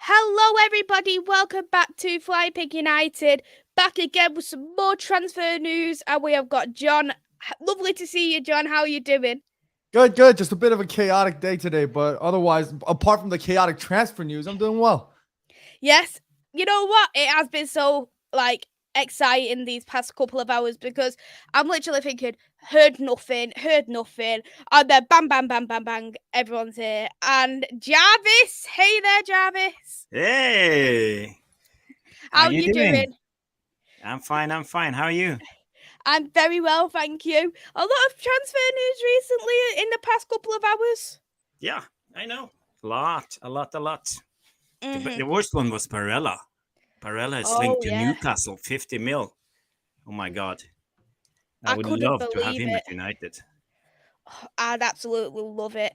Hello, everybody. Welcome back to Fly Pig United. Back again with some more transfer news, and we have got John. Lovely to see you, John. How are you doing? Good, good. Just a bit of a chaotic day today, but otherwise, apart from the chaotic transfer news, I'm doing well. Yes. You know what? It has been so exciting these past couple of hours because I'm literally thinking, heard nothing, and then bang, bang, bang, bang, bang, everyone's here. And Jarvis, hey there, Jarvis. Hey, how How you you doing? doing? I'm fine. How are you? I'm very well, thank you. A lot of transfer news recently in the past couple of hours. Yeah, I know. A lot. The Mhm. worst one was Barella. Barella is linked Oh to yeah, Newcastle, 50 mil. Oh my God. I I would couldn't love to have believe him it. at United. I'd absolutely love it.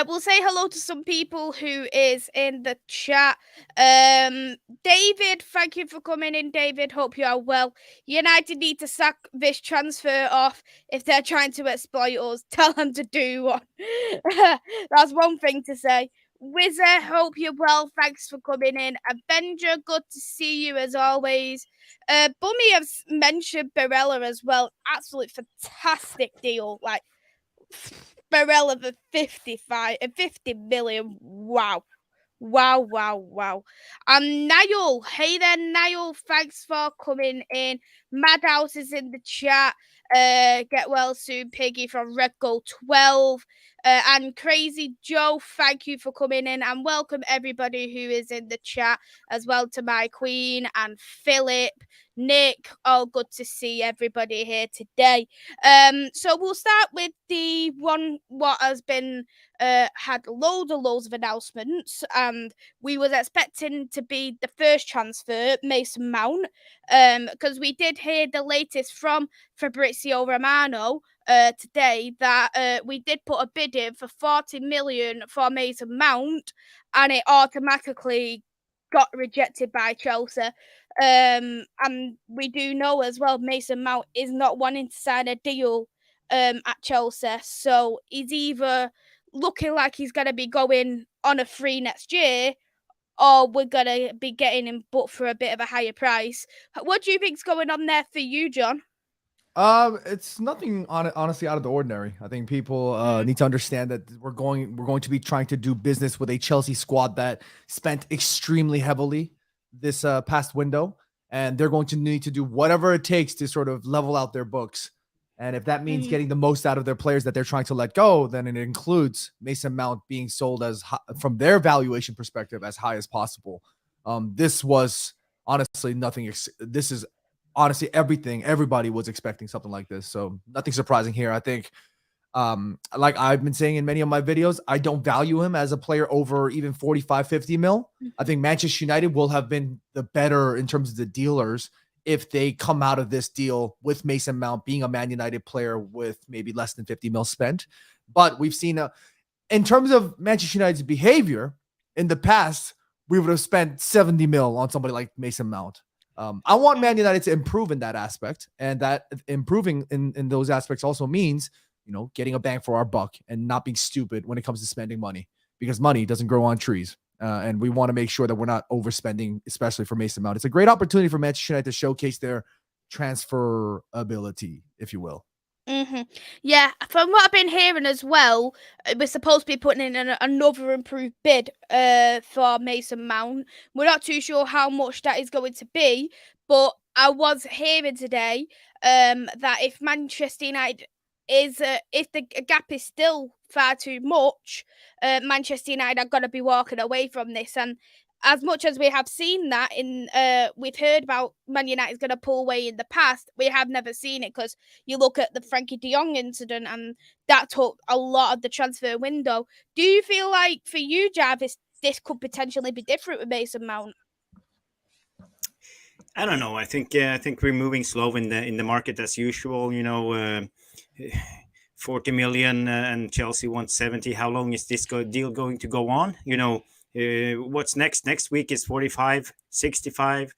We'll say hello to some people who is in the chat. David, thank you for coming in. David, hope you are well. United need to sack this transfer off if they're trying to exploit us. Tell them to do one. That's one thing to say. Wizard, hope you're well. Thanks for coming in. Avenger, good to see you as always. Bummy has mentioned Barella as well. Absolute fantastic deal. Like Barella for 50 million. Wow. Wow, wow, wow. Niall. Hey there, Niall. Thanks for coming in. Madhouse is in the chat. Get well soon, Piggy from Red Gold 12. And Crazy Joe, thank you for coming in. And welcome everybody who is in the chat as well to my queen and Philip, Nick. All good to see everybody here today. So we'll start with the one what has been had loads of announcements, and we was expecting to be the first transfer, Mason Mount, because we did hear the latest from Fabrizio Romano today that we did put a bid in for 40 million for Mason Mount, and it automatically got rejected by Chelsea. And we do know as well Mason Mount is not wanting to sign a deal at Chelsea, so he's either looking like he's going to be going on a free next year, or we're going to be getting him but for a bit of a higher price. What do you think's going on there for you, John? It's nothing honestly out of the ordinary. I think people Mm. need to understand that we're going to be trying to do business with a Chelsea squad that spent extremely heavily this past window, and they're going to need to do whatever it takes to sort of level out their books. And if that means Mm. getting the most out of their players that they're trying to let go, then it includes Mason Mount being sold as high, from their valuation perspective, as high as possible. This was honestly nothing. This is honestly everybody was expecting something like this, so nothing surprising here. I think like I've been saying in many of my videos, I don't value him as a player over even 45, 50 mil. I think Manchester United will have been the better in terms of the dealers if they come out of this deal with Mason Mount being a Man United player with maybe less than 50 mil spent. But we've seen in terms of Manchester United's behavior in the past, we would have spent 70 mil on somebody like Mason Mount. I want Man United to improve in that aspect, and that improving in those aspects also means, getting a bang for our buck and not being stupid when it comes to spending money, because money doesn't grow on trees. And we want to make sure that we're not overspending, especially for Mason Mount. It's a great opportunity for Manchester United to showcase their transfer ability, if you will. Yeah, from what I've been hearing as well, we're supposed to be putting in another improved bid for Mason Mount. We're not too sure how much that is going to be, but I was hearing today that if Manchester United if the gap is still far too much, Manchester United are going to be walking away from this. And as much as we have seen that we've heard about Man United's going to pull away in the past, we have never seen it because you look at the Frankie de Jong incident, and that took a lot of the transfer window. Do you feel like for you, Jarvis, this could potentially be different with Mason Mount? I don't know. I think we're moving slow in the market as usual. 40 million and Chelsea wants 70. How long is this deal going to go on? What's next? Next week is 45, 65.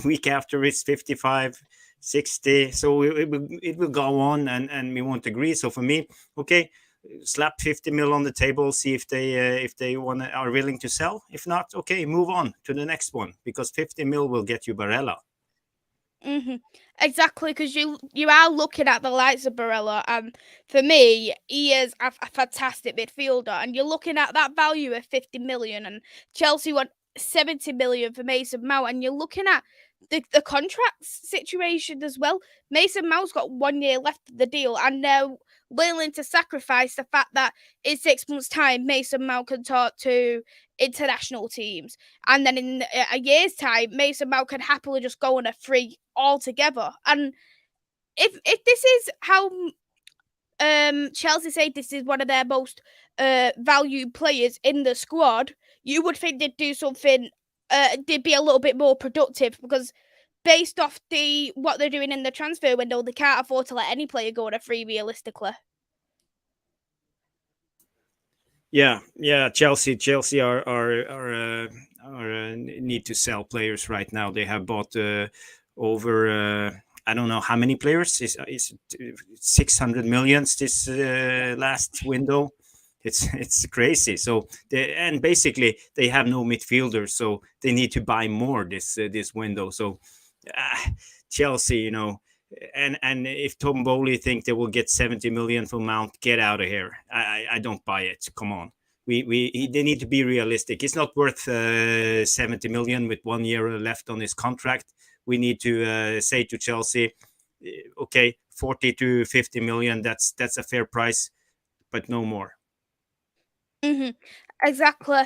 Week after it's 55, 60. So it will go on, and we won't agree. So for me, okay, slap 50 mil on the table, see if they are willing to sell. If not, okay, move on to the next one, because 50 mil will get you Barella. Exactly, because you are looking at the likes of Barella, and for me, he is a fantastic midfielder. And you're looking at that value of 50 million, and Chelsea want 70 million for Mason Mount, and you're looking at the contract situation as well. Mason Mount's got 1 year left of the deal, and they're willing to sacrifice the fact that in 6 months' time, Mason Mount can talk to international teams, and then in a year's time, Mason Mount can happily just go on a free altogether. And if this is how Chelsea say this is one of their most valued players in the squad, you would think they'd do something. They'd be a little bit more productive, because based off what they're doing in the transfer window, they can't afford to let any player go on a free realistically. Yeah. Chelsea are need to sell players right now. They have bought over I don't know how many players. Is 600 millions this last window. It's crazy. So basically they have no midfielders, so they need to buy more this window. So Chelsea, and if Tom Bowley think they will get 70 million from Mount, get out of here. I don't buy it. Come on. They need to be realistic. It's not worth 70 million with 1 year left on his contract. We need to say to Chelsea, okay, 40 to 50 million. That's a fair price, but no more. Exactly.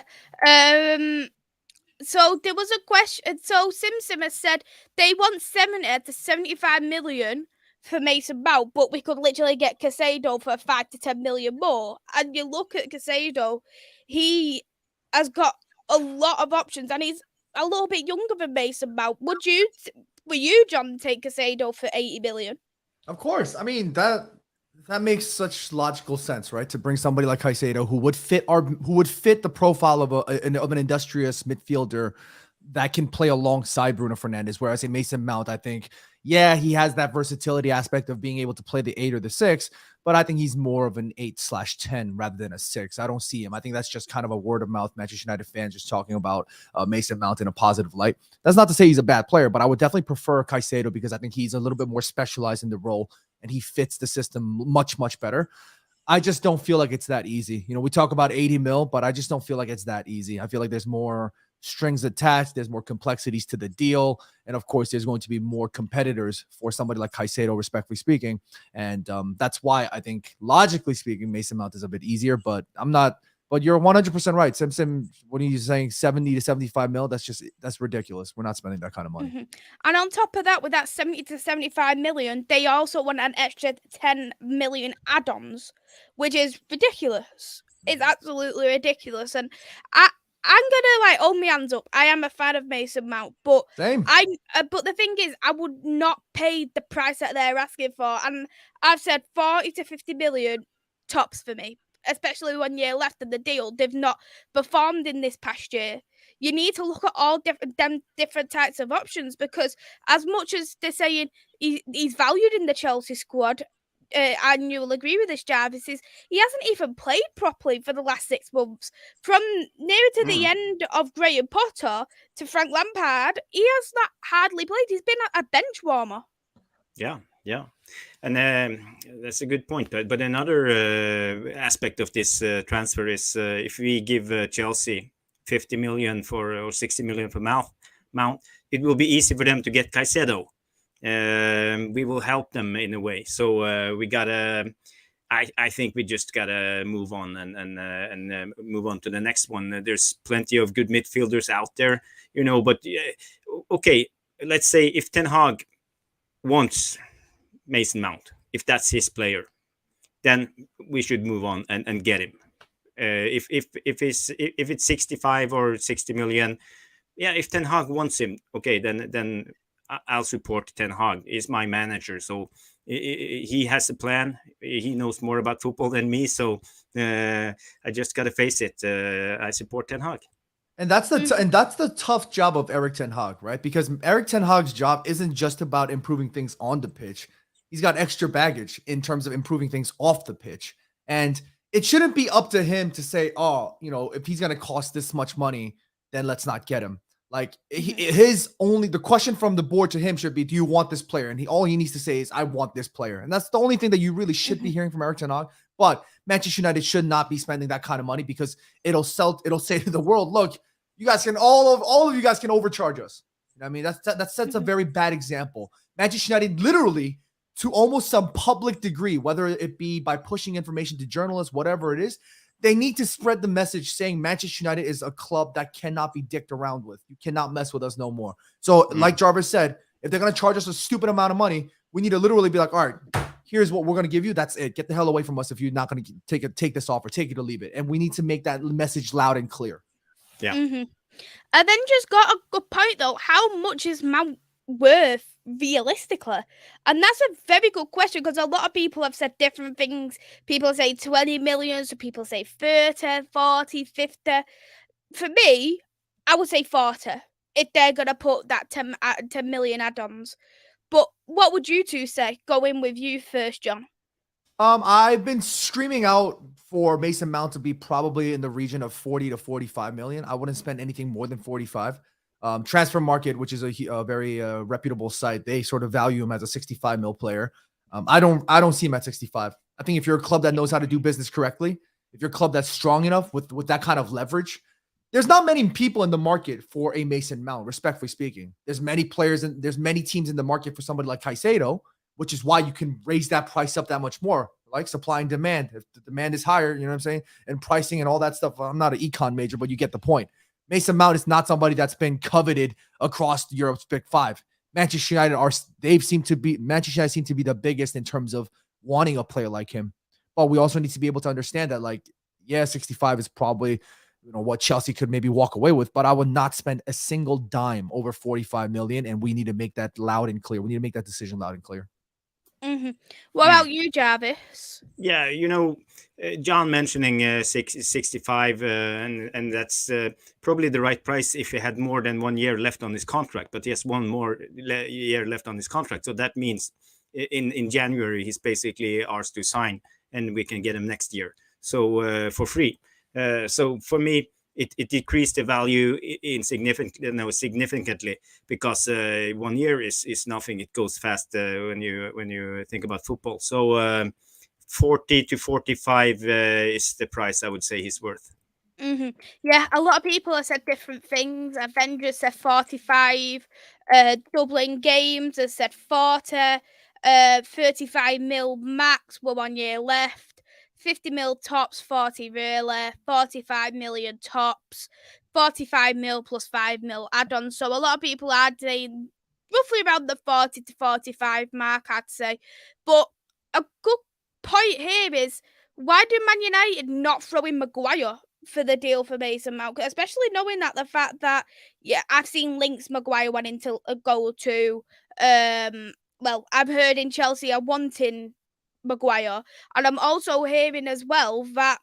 So there was a question. So Simpson has said they want 70 to 75 million for Mason Mount, but we could literally get Casado for 5 to 10 million more. And you look at Casado, he has got a lot of options, and he's a little bit younger than Mason Mount. Will you, John, take Casado for 80 million? Of course. I mean, that makes such logical sense, right? To bring somebody like Casado who would fit the profile of an industrious midfielder that can play alongside Bruno Fernandes. Whereas in Mason Mount, I think, yeah, he has that versatility aspect of being able to play the 8 or the 6, but I think he's more of an 8/10 rather than a 6. I don't see him. I think that's just kind of a word of mouth Manchester United fan just talking about Mason Mount in a positive light. That's not to say he's a bad player, but I would definitely prefer Casado because I think he's a little bit more specialized in the role and he fits the system much, much better. I just don't feel like it's that easy. We talk about 80 mil, but I just don't feel like it's that easy. I feel like there's more strings attached. There's more complexities to the deal. And of course, there's going to be more competitors for somebody like Casado, respectfully speaking. And that's why I think, logically speaking, Mason Mount is a bit easier, but but you're 100% right. Simpson, when he's saying 70 to 75 mil, that's ridiculous. We're not spending that kind of money. And on top of that, with that 70 to 75 million, they also want an extra 10 million add-ons, which is ridiculous. It's absolutely ridiculous. And I'm gonna hold my hands up. I am a fan of Mason Mount, but Same. But the thing is, I would not pay the price that they're asking for. And I've said 40 to 50 million tops for me, especially 1 year left of the deal. They've not performed in this past year. You need to look at all different types of options, because as much as they're saying he's valued in the Chelsea squad, and you'll agree with this, Jarvis, is he hasn't even played properly for the last 6 months. From nearer to the end of Graham Potter to Frank Lampard, he has not hardly played. He's been a bench warmer. Yeah. And that's a good point. But another aspect of this transfer is if we give Chelsea 50 million or 60 million for Mount, it will be easy for them to get Casado. We will help them in a way. So we gotta. I think we just gotta move on and move on to the next one. There's plenty of good midfielders out there, But okay, let's say if Ten Hag wants Mason Mount, if that's his player, then we should move on and get him. If it's 65 or 60 million, yeah. If Ten Hag wants him, okay, then I'll support Ten Hag. He's my manager, so he has a plan. He knows more about football than me, so I just gotta face it. I support Ten Hag. And that's the tough job of Erik Ten Hag, right? Because Erik Ten Hag's job isn't just about improving things on the pitch. He's got extra baggage in terms of improving things off the pitch. And it shouldn't be up to him to say, oh, if he's going to cost this much money, then let's not get him. Like the question from the board to him should be, do you want this player? And all he needs to say is, I want this player. And that's the only thing that you really should be hearing from Erik ten Hag. But Manchester United should not be spending that kind of money, because it'll say to the world, look, you guys can all of you guys can overcharge us. You know what I mean, that sets a very bad example. Manchester United literally, to almost some public degree, whether it be by pushing information to journalists, whatever it is, they need to spread the message saying Manchester United is a club that cannot be dicked around with. You cannot mess with us no more. So like Jarvis said, if they're going to charge us a stupid amount of money, we need to literally be like, all right, here's what we're going to give you. That's it. Get the hell away from us if you're not going to take this offer, take it or leave it. And we need to make that message loud and clear. Yeah. I then just got a good point, though. How much is Mount worth realistically? And that's a very good question, because a lot of people have said different things. People say 20 million, so people say 30, 40, 50. For me, I would say 40 if they're going to put that 10 million add-ons. But what would you two say? Go in with you first, John. I've been screaming out for Mason Mount to be probably in the region of 40 to 45 million. I wouldn't spend anything more than 45. Transfer Market, which is a very reputable site, they sort of value him as a 65 mil player. I don't see him at 65. I think if you're a club that knows how to do business correctly, if you're a club that's strong enough with that kind of leverage, there's not many people in the market for a Mason Mount, respectfully speaking. There's many players and there's many teams in the market for somebody like Casado, which is why you can raise that price up that much more, like supply and demand. If the demand is higher, you know what I'm saying? And pricing and all that stuff. I'm not an econ major, but you get the point. Mason Mount is not somebody that's been coveted across Europe's big five. Manchester United seem to be the biggest in terms of wanting a player like him. But we also need to be able to understand that, 65 is probably what Chelsea could maybe walk away with, but I would not spend a single dime over 45 million, and we need to make that loud and clear. We need to make that decision loud and clear. What about you, Jarvis? Yeah, John mentioning 65, and that's probably the right price if he had more than 1 year left on his contract. But he has one more year left on his contract, so that means in January he's basically ours to sign, and we can get him next year, so for free. So for me, it decreased the value significantly, because 1 year is nothing. It goes fast when you think about football. So 40 to 45 is the price I would say he's worth. Yeah, a lot of people have said different things. Avengers said 45. Dublin Games has said 40. 35 mil max with 1 year left. 50 mil tops, 40 really, 45 million tops, 45 mil plus 5 mil add-ons. So a lot of people are saying roughly around the 40 to 45 mark, I'd say. But a good point here is, why do Man United not throw in Maguire for the deal for Mason Mount? Especially knowing that the fact that, I've seen links Maguire wanting to go to, I've heard in Chelsea are wanting Maguire, and I'm also hearing as well that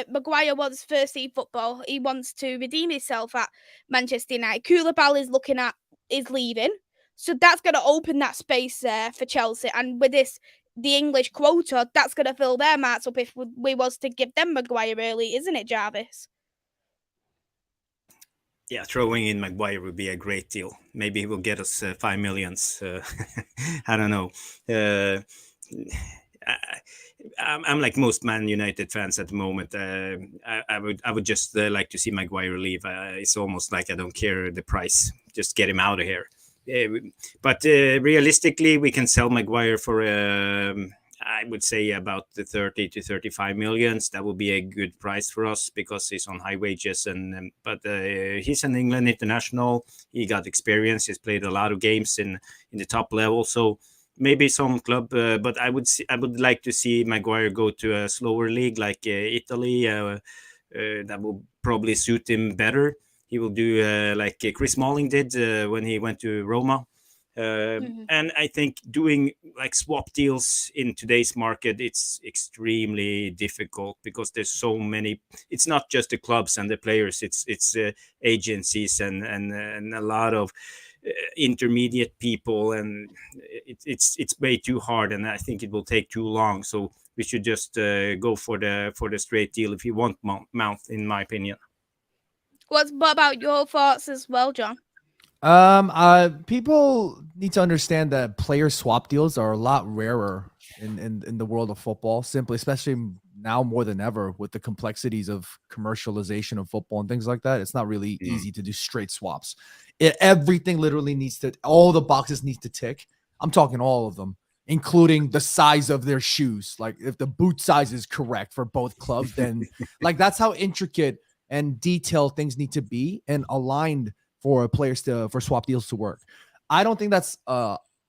Maguire wants first team football. He wants to redeem himself at Manchester United. Koulibaly is leaving, so that's going to open that space there for Chelsea. And with the English quota, that's going to fill their marks up if we was to give them Maguire early, isn't it, Jarvis? Yeah, throwing in Maguire would be a great deal. Maybe he will get us 5 million. I don't know. I'm like most Man United fans at the moment. I would just like to see Maguire leave. It's almost like I don't care the price. Just get him out of here. But realistically, we can sell Maguire for I would say about the 30 to 35 millions. That would be a good price for us, because he's on high wages, but he's an England international. He got experience. He's played a lot of games in the top level. So maybe some club, but I would like to see Maguire go to a slower league like Italy. That will probably suit him better. He will do like Chris Smalling did when he went to Roma. And I think doing like swap deals in today's market, it's extremely difficult, because there's so many. It's not just the clubs and the players, it's agencies and a lot of intermediate people, and it's way too hard, and I think it will take too long. So we should just go for the straight deal if you want Mount, in my opinion. What about your thoughts as well, John? People need to understand that player swap deals are a lot rarer in the world of football, simply, especially now more than ever with the complexities of commercialization of football and things like that. It's not really easy to do straight swaps. Everything literally needs to, all the boxes need to tick. I'm talking all of them, including the size of their shoes. Like if the boot size is correct for both clubs, then like that's how intricate and detailed things need to be and aligned for swap deals to work. I don't think that's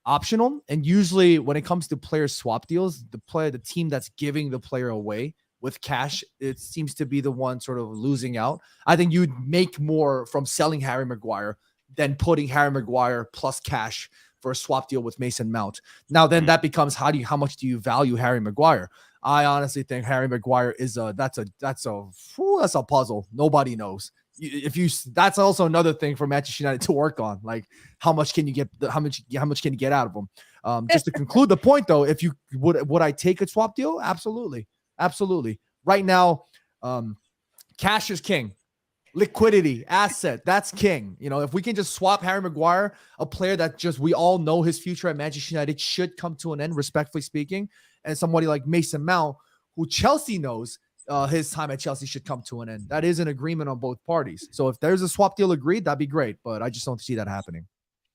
optional. And usually when it comes to player swap deals, the team that's giving the player away with cash, it seems to be the one sort of losing out. I think you'd make more from selling Harry Maguire than putting Harry Maguire plus cash for a swap deal with Mason Mount. Now then that becomes how much do you value Harry Maguire? I honestly think Harry Maguire is that's a puzzle. Nobody knows. That's also another thing for Manchester United to work on. Like how much can you get can you get out of them? Just to conclude the point though, if you would I take a swap deal? Absolutely. Right now, cash is king. Liquidity, asset, that's king. If we can just swap Harry Maguire, a player that just we all know his future at Manchester United should come to an end, respectfully speaking, and somebody like Mason Mount, who Chelsea knows his time at Chelsea should come to an end. That is an agreement on both parties. So if there's a swap deal agreed, that'd be great, but I just don't see that happening.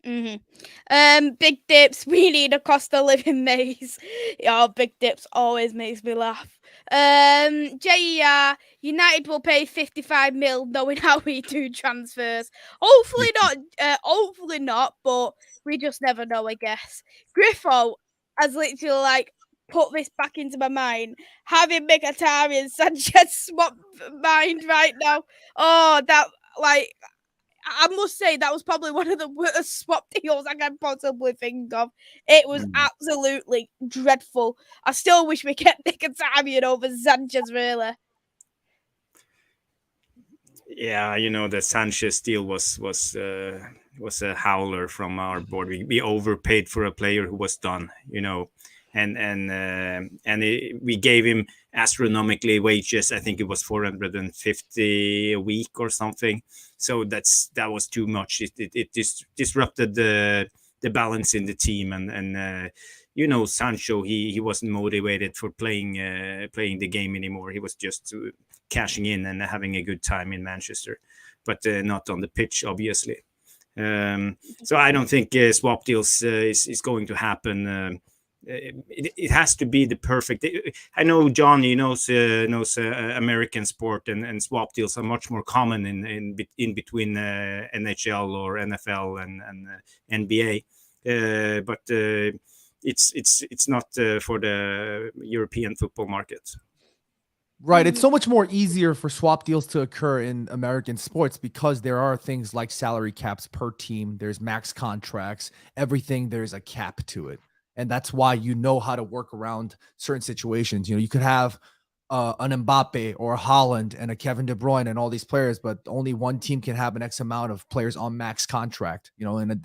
Big dips. We need a cost of living maze. Big dips always makes me laugh. JER, United will pay 55 mil knowing how we do transfers. Hopefully not, but we just never know, I guess. Griffo has literally put this back into my mind. Having Mkhitaryan and Sanchez swap mind right now. Oh, that I must say that was probably one of the worst swap deals I can possibly think of. It was absolutely dreadful. I still wish we kept Mkhitaryan over Sanchez, really. Yeah, the Sanchez deal was a howler from our board. We overpaid for a player who was done, and we gave him astronomically wages. I think it was 450 a week or something. So that was too much. It disrupted the balance in the team, and Sancho he wasn't motivated for playing the game anymore. He was just cashing in and having a good time in Manchester, but not on the pitch, obviously. So I don't think swap deals is going to happen. It has to be the perfect. I know Johnny knows American sport, and swap deals are much more common in between NHL or NFL and NBA, but it's not for the European football market. Right. It's so much more easier for swap deals to occur in American sports because there are things like salary caps per team. There's max contracts, everything. There's a cap to it. And that's why you know how to work around certain situations. You could have an Mbappe or a Haaland and a Kevin De Bruyne and all these players, but only one team can have an X amount of players on max contract, and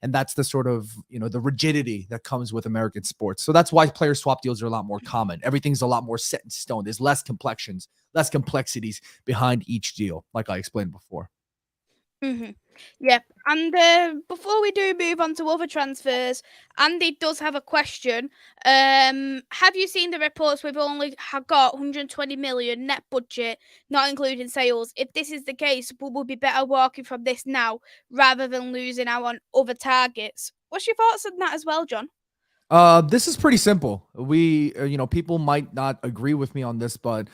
that's the sort of, the rigidity that comes with American sports. So that's why player swap deals are a lot more common. Everything's a lot more set in stone. There's less complexities behind each deal, like I explained before. Yep. And before we do move on to other transfers, Andy does have a question. Have you seen the reports we've only got 120 million net budget, not including sales? If this is the case, we will be better working from this now rather than losing out on other targets. What's your thoughts on that as well, John? This is pretty simple. We, people might not agree with me on this, but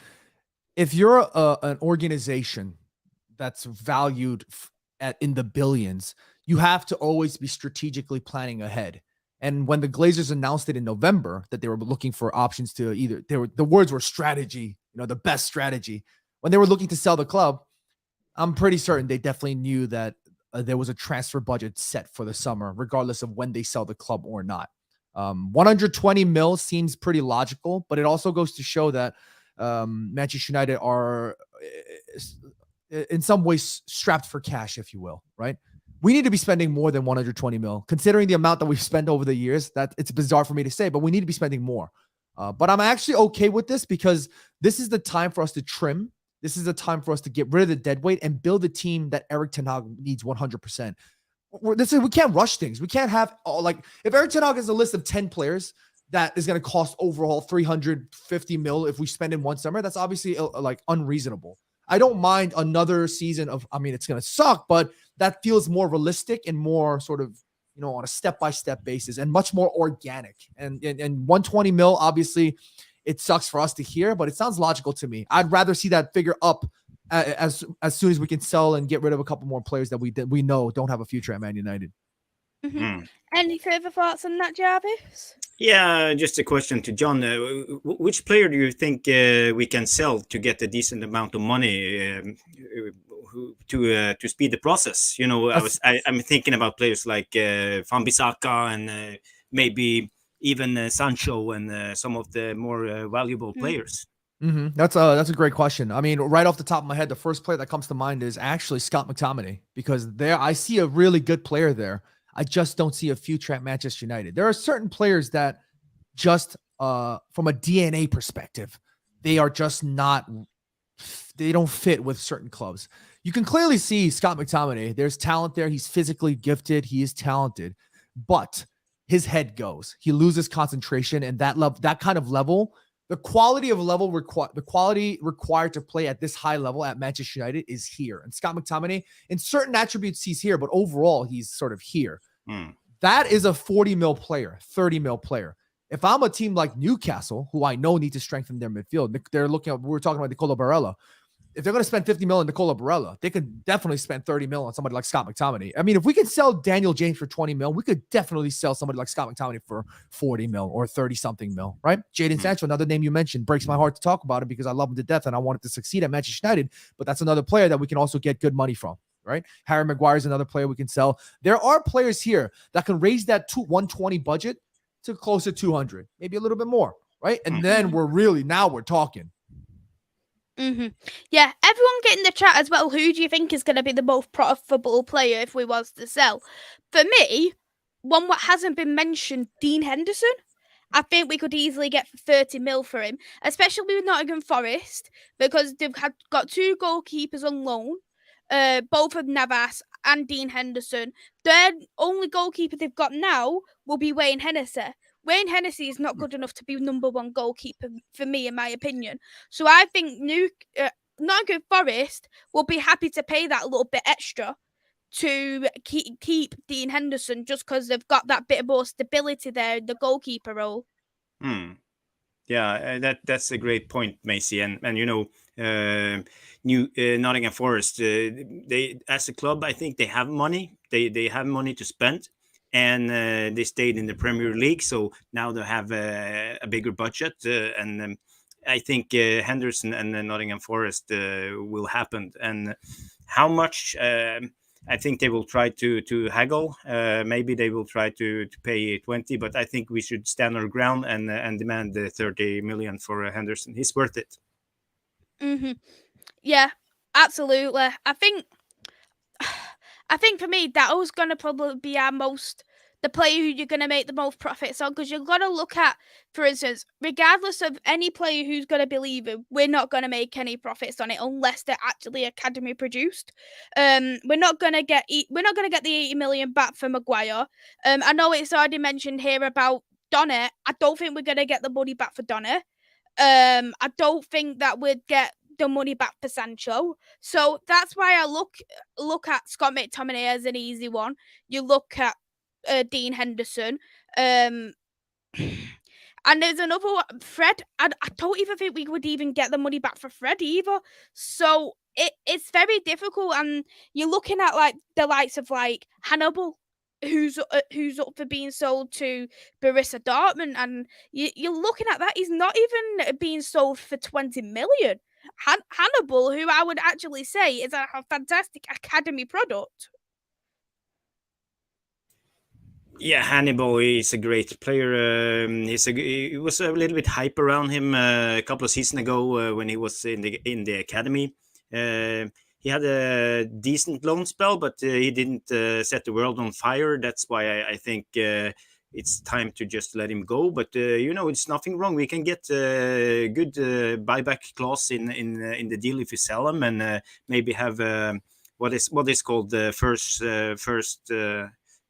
if you're an organization that's valued in the billions, you have to always be strategically planning ahead. And when the Glazers announced it in November that they were looking for options to the words were strategy, the best strategy. When they were looking to sell the club, I'm pretty certain they definitely knew that there was a transfer budget set for the summer, regardless of when they sell the club or not. 120 mil seems pretty logical, but it also goes to show that Manchester United are in some ways strapped for cash, if you will, right? we need to be spending more than 120 mil, considering the amount that we've spent over the years. That it's bizarre for me to say, but we need to be spending more. But I'm actually okay with this because this is the time for us to trim. This is the time for us to get rid of the dead weight and build a team that Erik ten Hag needs 100%. We can't rush things. We can't have if Erik ten Hag has a list of 10 players that is going to cost overall 350 mil if we spend in one summer, that's obviously unreasonable. I don't mind another season of, I mean, it's going to suck, but that feels more realistic and more sort of, on a step-by-step basis and much more organic. And 120 mil, obviously, it sucks for us to hear, but it sounds logical to me. I'd rather see that figure up as soon as we can sell and get rid of a couple more players that we know don't have a future at Man United. Any further thoughts on that, Jarvis? Yeah, just a question to John. Which player do you think we can sell to get a decent amount of money to speed the process? I'm thinking about players like Wan-Bissaka and maybe even Sancho and some of the more valuable players. Mm-hmm. That's a great question. I mean, right off the top of my head, the first player that comes to mind is actually Scott McTominay, because there I see a really good player there. I just don't see a future at Manchester United. There are certain players that just from a DNA perspective, they are just not, they don't fit with certain clubs. You can clearly see Scott McTominay. There's talent there. He's physically gifted. He is talented, but his head goes. He loses concentration, and that kind of level, the quality required to play at this high level at Manchester United is here. And Scott McTominay, in certain attributes, he's here, but overall, he's sort of here. That is a 40 mil player, 30 mil player. If I'm a team like Newcastle, who I know need to strengthen their midfield, they're looking at, we were talking about Nicola Barella. If they're going to spend 50 mil on Nicola Barella, they could definitely spend 30 mil on somebody like Scott McTominay. I mean, if we could sell Daniel James for 20 mil, we could definitely sell somebody like Scott McTominay for 40 mil or 30 something mil, right? Jadon Sancho, another name you mentioned, breaks my heart to talk about him because I love him to death and I want him to succeed at Manchester United, but that's another player that we can also get good money from, right? Harry Maguire is another player we can sell. There are players here that can raise that 120 budget to close to 200, maybe a little bit more, right? And then we're talking. Yeah, everyone get in the chat as well. Who do you think is going to be the most profitable player if we was to sell? For me, one that hasn't been mentioned, Dean Henderson. I think we could easily get 30 mil for him, especially with Nottingham Forest, because they've got two goalkeepers on loan, both of Navas and Dean Henderson. Their only goalkeeper they've got now will be Wayne Hennessy. Wayne Hennessy is not good enough to be number one goalkeeper for me, in my opinion. So I think Nottingham Forest will be happy to pay that little bit extra to keep Dean Henderson, just because they've got that bit more stability there in the goalkeeper role. Yeah, that's a great point, Maisy. And Nottingham Forest, they as a club, I think they have money. They have money to spend. And they stayed in the Premier League, so now they have a bigger budget. And I think Henderson and Nottingham Forest will happen. And how much? I think they will try to haggle. Maybe they will try to pay 20, but I think we should stand our ground and demand the 30 million for Henderson. He's worth it. Yeah, absolutely. I think for me, that was going to probably be the player who you're going to make the most profits on, because you've got to look at, for instance, regardless of any player who's going to be leaving, we're not going to make any profits on it unless they're actually academy produced. We're not going to get the 80 million back for Maguire. I know it's already mentioned here about Donny. I don't think we're going to get the money back for Donny. I don't think that we'd get the money back for Sancho. So that's why I look at Scott McTominay as an easy one. You look at Dean Henderson. And there's another one, Fred. I don't even think we would even get the money back for Fred either. So it's very difficult. And you're looking at like the likes of like Hannibal, who's up for being sold to Borussia Dortmund, and you're looking at that. He's not even being sold for 20 million. Hannibal, who I would actually say is a fantastic academy product. Yeah, Hannibal is a great player. It was a little bit hype around him a couple of seasons ago when he was in the academy. he had a decent loan spell, but he didn't set the world on fire. That's why I think it's time to just let him go. But it's nothing wrong. We can get a good buyback clause in the deal if you sell him, and maybe have what is called the first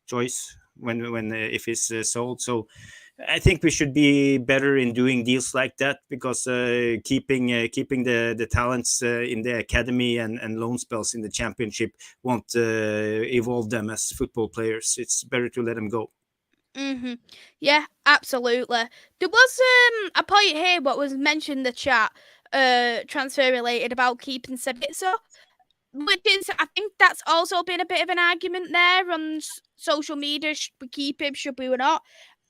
choice when if he's sold. So I think we should be better in doing deals like that, because keeping the talents in the academy and loan spells in the championship won't evolve them as football players. It's better to let them go. Yeah, absolutely. There was a point here what was mentioned in the chat, transfer related, about keeping Sabitzer, which is, I think that's also been a bit of an argument there on social media. Should we keep him? Should we not?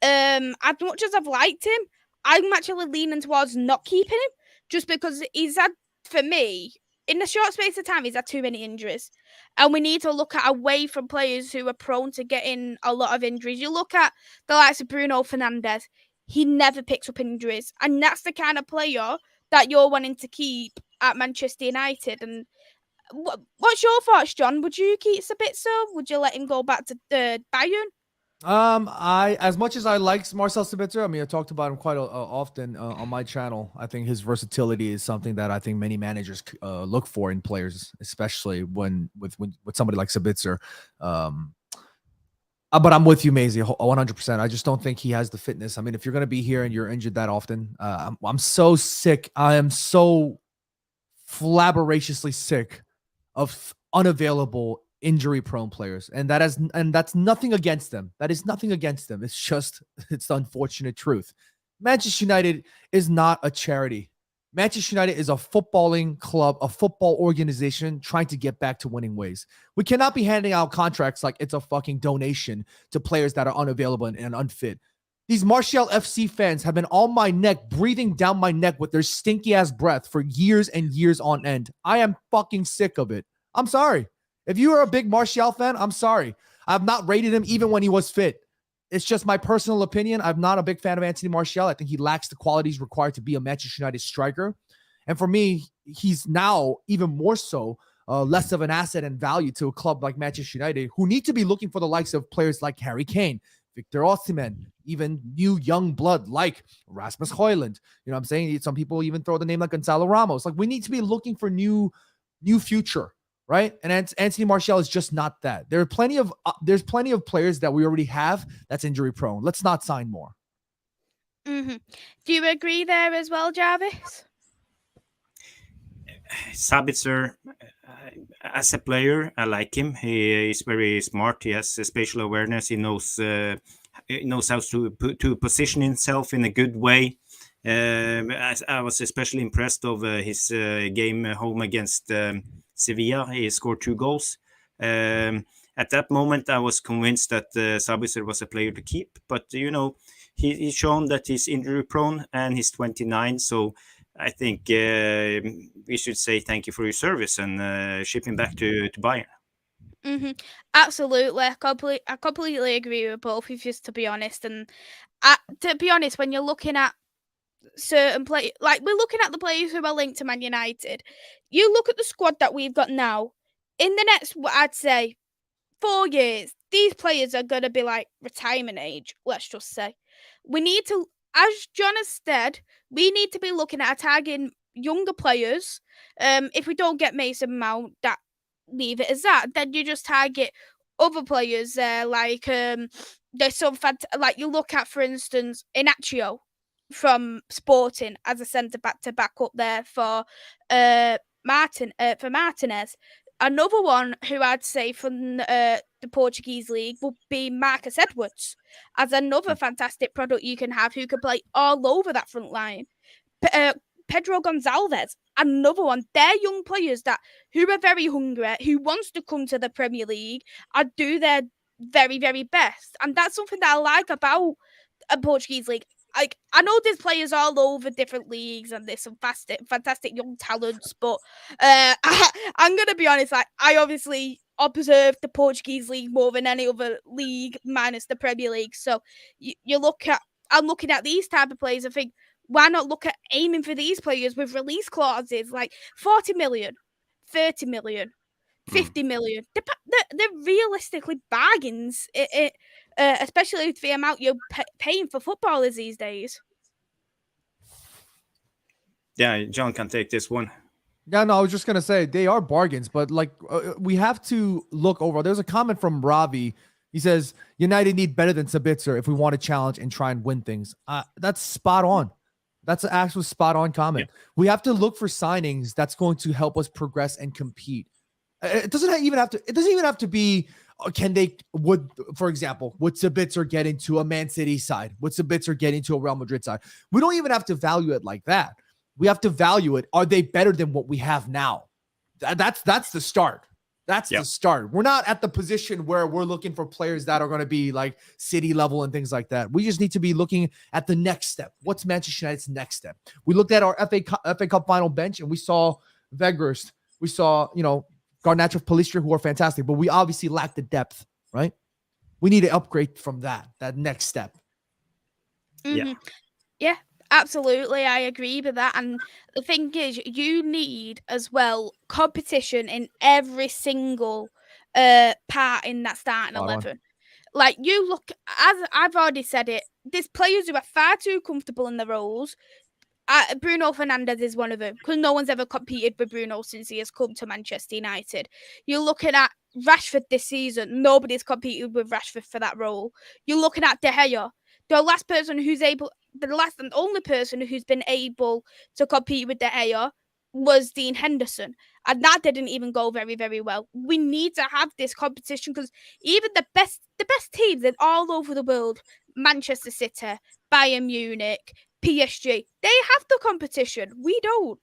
As much as I've liked him, I'm actually leaning towards not keeping him, just because he's had, for me, in a short space of time, he's had too many injuries. And we need to look at away from players who are prone to getting a lot of injuries. You look at the likes of Bruno Fernandes, he never picks up injuries. And that's the kind of player that you're wanting to keep at Manchester United. And what's your thoughts, John? Would you keep Sabitzer? Would you let him go back to Bayern? I, as much as I like Marcel Sabitzer, I mean, I talked about him quite often on my channel. I think his versatility is something that I think many managers look for in players, especially when with somebody like Sabitzer. But I'm with you, Maisy, 100%. I just don't think he has the fitness. I mean, if you're going to be here and you're injured that often, I'm so sick. I am so flabberaciously sick of unavailable, injury-prone players, and that's nothing against them. That is nothing against them. It's just, it's the unfortunate truth. Manchester United is not a charity. Manchester United is a footballing club, a football organization trying to get back to winning ways. We cannot be handing out contracts like it's a fucking donation to players that are unavailable and unfit. These Martial FC fans have been on my neck, breathing down my neck with their stinky ass breath for years and years on end. I am fucking sick of it. I'm sorry. If you are a big Martial fan, I'm sorry. I've not rated him even when he was fit. It's just my personal opinion. I'm not a big fan of Anthony Martial. I think he lacks the qualities required to be a Manchester United striker. And for me, he's now even more so less of an asset and value to a club like Manchester United, who need to be looking for the likes of players like Harry Kane, Victor Osimhen, even new young blood like Rasmus Højlund. You know what I'm saying? Some people even throw the name like Gonzalo Ramos. Like, we need to be looking for new future, right? And Anthony Martial is just not that. There's plenty of players that we already have that's injury prone. Let's not sign more. Do you agree there as well, Jarvis? Sabitzer, as a player, I like him. He is very smart. He has spatial awareness. He knows how to position himself in a good way. I was especially impressed of his game home against Sevilla. He scored 2 goals. At that moment, I was convinced that Sabitzer was a player to keep. But he's shown that he's injury prone and he's 29. So I think we should say thank you for your service and ship him back to Bayern. Absolutely. I completely agree with both of you, to be honest. And to be honest, when you're looking at certain players, like we're looking at the players who are linked to Man United, you look at the squad that we've got now. In the next, I'd say, 4 years, these players are going to be like retirement age, let's just say. We need to, as John has said, we need to be looking at attacking younger players. If we don't get Mason Mount, that leave it as that. Then you just target other players there, like there's some like you look at, for instance, Inacio from Sporting as a centre back to back up there for Martinez. Another one who I'd say from the Portuguese league would be Marcus Edwards, as another fantastic product you can have who can play all over that front line. Pedro Gonçalves, another one. They're young players who are very hungry, who wants to come to the Premier League and do their very, very best. And that's something that I like about a Portuguese league. Like, I know there's players all over different leagues and there's some fantastic young talents, but I'm going to be honest, like, I obviously observe the Portuguese league more than any other league minus the Premier League. So I'm looking at these type of players and think, why not look at aiming for these players with release clauses like 40 million, 30 million, 50 million. They're realistically bargains, especially with the amount you're paying for footballers these days. Yeah, John can take this one. Yeah, no, I was just gonna say they are bargains, but like we have to look over. There's a comment from Ravi. He says United need better than Sabitzer if we want to challenge and try and win things. That's spot on. That's an actual spot on comment. Yeah. We have to look for signings that's going to help us progress and compete. It doesn't even have to. It doesn't even have to be. For example, would Sabitzer get into a Man City side? Would Sabitzer get into a Real Madrid side? We don't even have to value it like that. We have to value it. Are they better than what we have now? That's the start. That's the start. We're not at the position where we're looking for players that are going to be like city level and things like that. We just need to be looking at the next step. What's Manchester United's next step? We looked at our FA Cup final bench and we saw Weghorst. We saw, Garnacho, Pellistri, who are fantastic, but we obviously lack the depth, right? We need to upgrade from that next step. Mm-hmm. Yeah. Absolutely, I agree with that. And the thing is, you need as well competition in every single part in that starting 11. Like, you look, as I've already said it, there's players who are far too comfortable in their roles. Bruno Fernandes is one of them, because no one's ever competed with Bruno since he has come to Manchester United. You're looking at Rashford this season. Nobody's competed with Rashford for that role. You're looking at De Gea. The last and only person who's been able to compete with De Gea was Dean Henderson. And that didn't even go very, very well. We need to have this competition, because even the best teams in all over the world, Manchester City, Bayern Munich, PSG, they have the competition. We don't.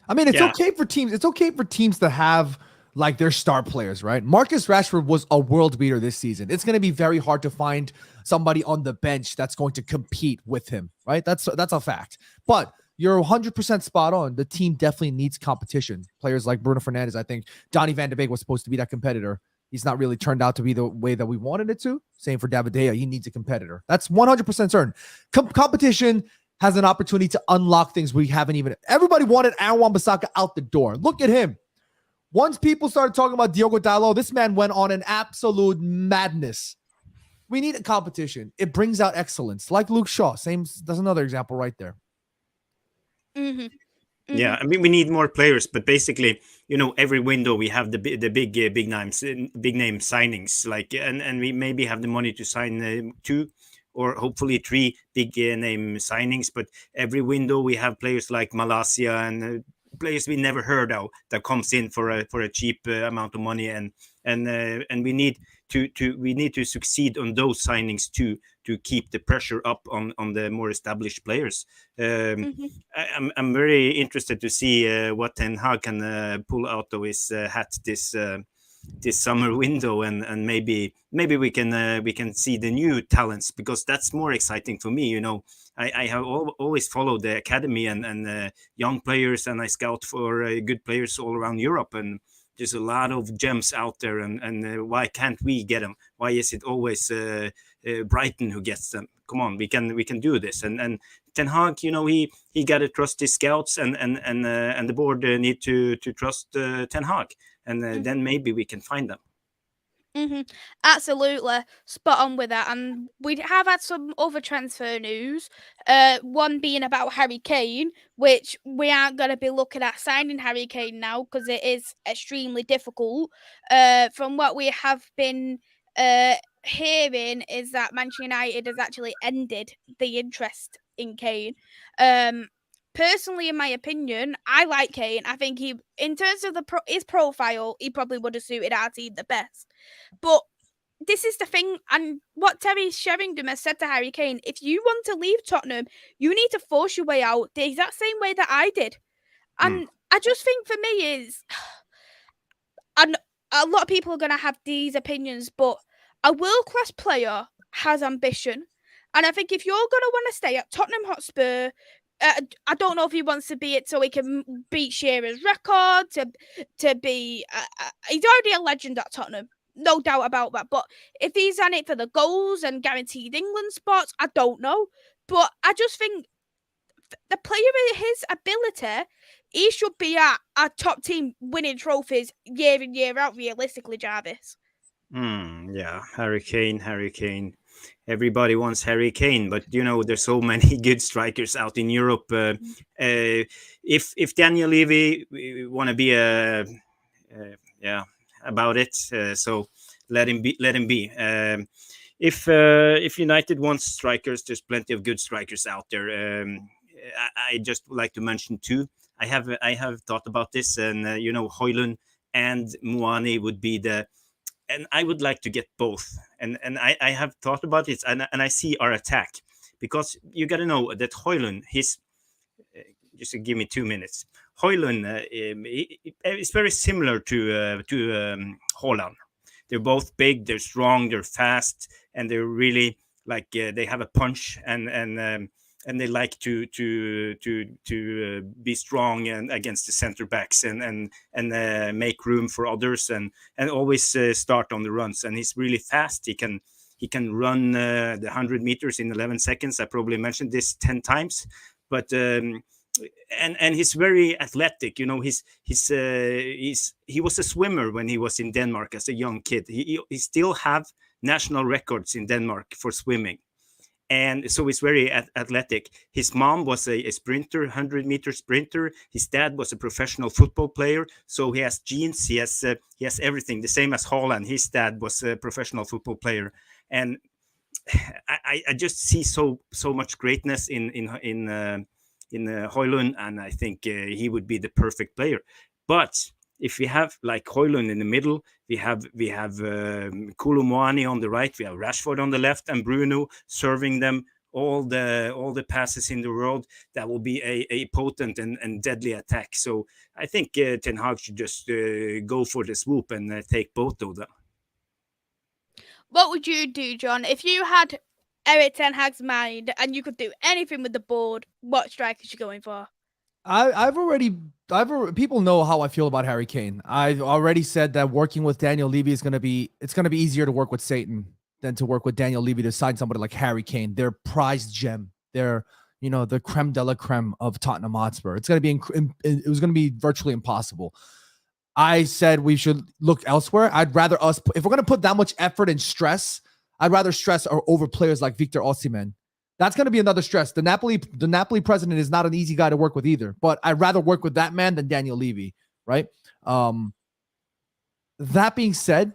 I mean, it's okay for teams. It's okay for teams to have like their star players, right? Marcus Rashford was a world beater this season. It's going to be very hard to find somebody on the bench that's going to compete with him, right? That's a fact. But you're 100% spot on. The team definitely needs competition. Players like Bruno Fernandes, I think Donny van de Beek was supposed to be that competitor. He's not really turned out to be the way that we wanted it to. Same for David De Gea. He needs a competitor. That's 100% certain. Competition has an opportunity to unlock things we haven't even. Everybody wanted Aaron Wan-Bissaka out the door. Look at him. Once people started talking about Diogo Dalot, this man went on an absolute madness. We need a competition. It brings out excellence. Like Luke Shaw. That's another example right there. Mm-hmm. Mm-hmm. Yeah, I mean, we need more players, but basically, every window we have the big name signings, like, and we maybe have the money to sign 2 or hopefully 3 big name signings. But every window we have players like Malacia and players we never heard of that comes in for a cheap amount of money, and we need to succeed on those signings to keep the pressure up on the more established players. I'm very interested to see what Ten Hag can pull out of his hat this summer window, and maybe we can see the new talents, because that's more exciting for me. I have always followed the academy and young players, and I scout for good players all around Europe, and there's a lot of gems out there, and why can't we get them? Why is it always Brighton who gets them? Come on, we can do this. And Ten Hag, he got to trust his scouts, and the board need to trust Ten Hag, and then maybe we can find them. Mm-hmm. Absolutely spot on with that. And we have had some other transfer news, one being about Harry Kane, which we aren't going to be looking at signing Harry Kane now, because it is extremely difficult. From what we have been hearing is that Manchester United has actually ended the interest in Kane. Personally, in my opinion, I like Kane. I think he, in terms of his profile, he probably would have suited our team the best. But this is the thing, and what Terry Sheringham has said to Harry Kane: if you want to leave Tottenham, you need to force your way out the exact same way that I did. And I just think for me is, and a lot of people are going to have these opinions, but a world-class player has ambition. And I think if you're going to want to stay at Tottenham Hotspur, I don't know if he wants to be it so he can beat Shearer's record, to be... he's already a legend at Tottenham, no doubt about that. But if he's on it for the goals and guaranteed England spots, I don't know. But I just think the player with his ability, he should be at a top team winning trophies year in, year out, realistically, Jarvis. Yeah, Harry Kane. Everybody wants Harry Kane, but there's so many good strikers out in Europe. If Daniel Levy want to be about it, so let him be. Let him be. If United wants strikers, there's plenty of good strikers out there. I just would like to mention two. I have thought about this, and Højlund and Muani would be and I would like to get both. And I have thought about it, and I see our attack, because you got to know that Højlund, just give me 2 minutes. Højlund is very similar to Haaland. They're both big, they're strong, they're fast, and they're really like they have a punch, and they like to be strong and against the center backs, and make room for others, and always start on the runs. And he's really fast. He can run the 100 meters in 11 seconds. I probably mentioned this 10 times, but and he's very athletic. He was a swimmer when he was in Denmark as a young kid. He still have national records in Denmark for swimming. And so he's very athletic. His mom was a sprinter, 100-meter sprinter. His dad was a professional football player. So he has genes. He has everything. The same as Haaland. His dad was a professional football player. And I just see so much greatness in Højlund, and I think he would be the perfect player. But if we have like Højlund in the middle, we have Kolo Muani on the right, we have Rashford on the left, and Bruno serving them all the passes in the world. That will be a potent and deadly attack. So I think Ten Hag should just go for the swoop and take both of them. What would you do, John, if you had Erik Ten Hag's mind and you could do anything with the board? What strikers you going for? People know how I feel about Harry Kane. I've already said that working with Daniel Levy it's going to be easier to work with Satan than to work with Daniel Levy to sign somebody like Harry Kane. They're prized gem. They're, the creme de la creme of Tottenham Hotspur. It was going to be virtually impossible. I said we should look elsewhere. I'd rather if we're going to put that much effort and stress, I'd rather stress over players like Victor Osimhen. That's going to be another stress. The Napoli president is not an easy guy to work with either, but I'd rather work with that man than Daniel Levy, right? That being said,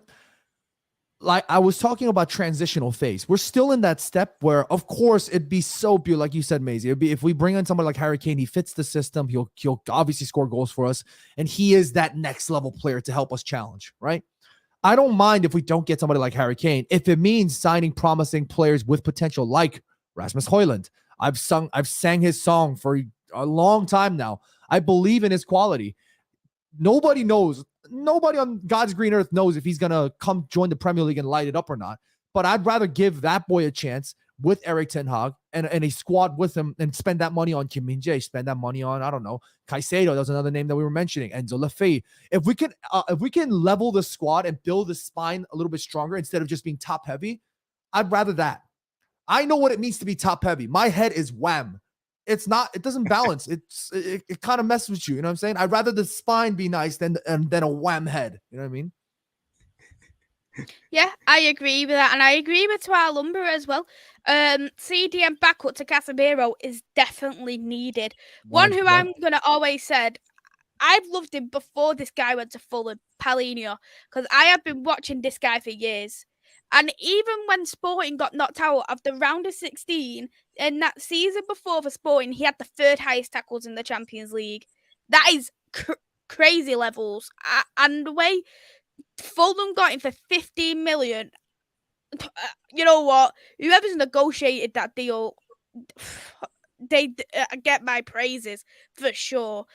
like I was talking about transitional phase, we're still in that step where, of course, it'd be so beautiful, like you said, Maisy. It'd be if we bring in somebody like Harry Kane, he fits the system. He'll obviously score goals for us, and he is that next level player to help us challenge, right? I don't mind if we don't get somebody like Harry Kane if it means signing promising players with potential like Rasmus Højlund. I've sang his song for a long time now. I believe in his quality. Nobody on God's green earth knows if he's going to come join the Premier League and light it up or not. But I'd rather give that boy a chance with Erik Ten Hag and a squad with him and spend that money on Kim Min Jae, spend that money on, I don't know, Casado. That was another name that we were mentioning, Enzo Lefebvre. If we can level the squad and build the spine a little bit stronger instead of just being top heavy, I'd rather that. I know what it means to be top heavy. My head is wham. It doesn't balance. It kind of messes with you. You know what I'm saying? I'd rather the spine be nice than a wham head. You know what I mean? Yeah, I agree with that. And I agree with Tuar Lumber as well. CDM backup to Casemiro is definitely needed. One who I'm going to always said, I've loved him before this guy went to Fulham, Paulinho, because I have been watching this guy for years. And even when Sporting got knocked out of the round of 16, in that season before for Sporting, he had the third highest tackles in the Champions League. That is crazy levels. And the way Fulham got him for 15 million, you know what? Whoever's negotiated that deal, they get my praises for sure.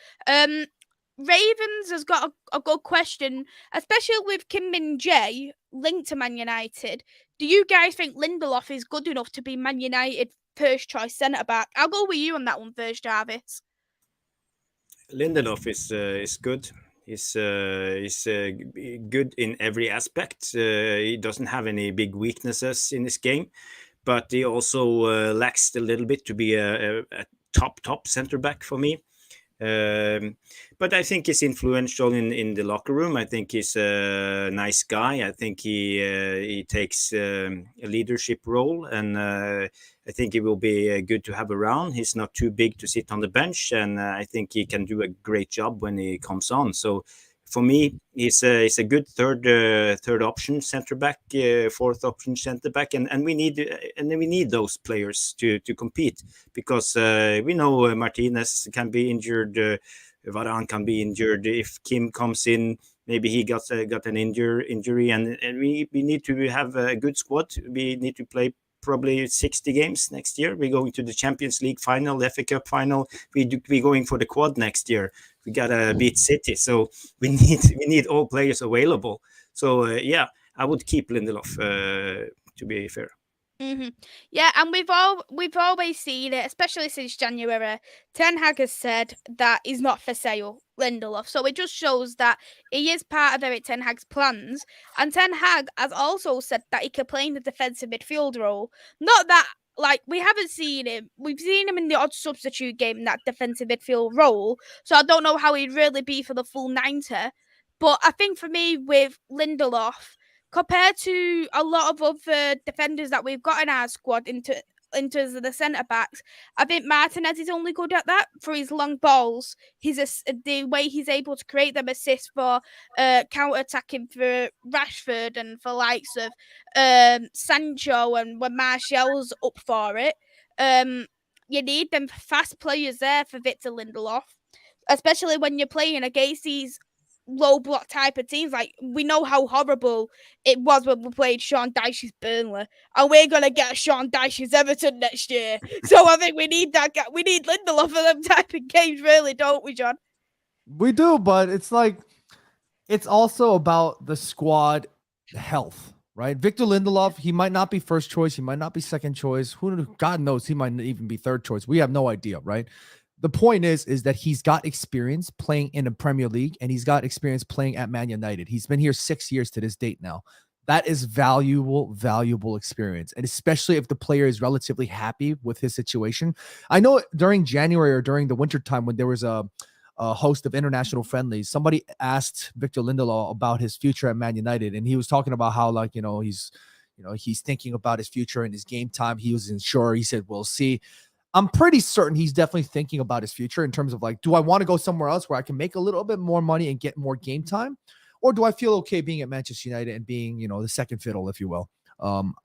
Ravens has got a good question, especially with Kim Min Jae linked to Man United. Do you guys think Lindelof is good enough to be Man United first choice centre back? I'll go with you on that one first, Jarvis. Lindelof is good. He's good in every aspect. He doesn't have any big weaknesses in his game, but he also lacks a little bit to be a top center back for me. But I think he's influential in the locker room. I think he's a nice guy. I think he takes a leadership role, and I think he will be good to have around. He's not too big to sit on the bench, and I think he can do a great job when he comes on. So for me, he's a good third option center back, fourth option center back, and we need those players to compete, because we know Martinez can be injured, Varane can be injured. If Kim comes in, maybe he got an injury, and we need to have a good squad. We need to play probably 60 games next year. We're going to the Champions League final, the FA Cup final. We're going for the quad next year. We gotta beat City, so we need all players available. So yeah, I would keep Lindelof, to be fair. Mm-hmm. Yeah, and we've always seen it, especially since January. Ten Hag has said that he's not for sale, Lindelof. So it just shows that he is part of Eric Ten Hag's plans. And Ten Hag has also said that he can play in the defensive midfield role. Not that, like, we haven't seen him. We've seen him in the odd substitute game in that defensive midfield role. So I don't know how he'd really be for the full 90. But I think for me, with Lindelof, compared to a lot of other defenders that we've got in our squad into the centre backs, I think Martinez is only good at that for his long balls. The way he's able to create them assists for counter attacking for Rashford and for likes of Sancho, and when Martial's up for it. You need them fast players there for Victor Lindelof, especially when you're playing against these low block type of teams. Like, we know how horrible it was when we played Sean Dyche's Burnley, and we're gonna get Sean Dyche's Everton next year. So I think we need that guy. We need Lindelof for them type of games, really, don't we, John? We do, but it's like, it's also about the squad health, right? Victor Lindelof, he might not be first choice, he might not be second choice. God knows, he might even be third choice. We have no idea, right? The point is that he's got experience playing in a Premier League, and he's got experience playing at Man United. He's been here 6 years to this date now. That is valuable experience. And especially if the player is relatively happy with his situation. I know during January or during the winter time, when there was a host of international friendlies, somebody asked Victor Lindelof about his future at Man United. And he was talking about how, like, he's thinking about his future and his game time. He wasn't sure. He said, we'll see. I'm pretty certain he's definitely thinking about his future in terms of, like, do I want to go somewhere else where I can make a little bit more money and get more game time? Or do I feel okay being at Manchester United and being, the second fiddle, if you will?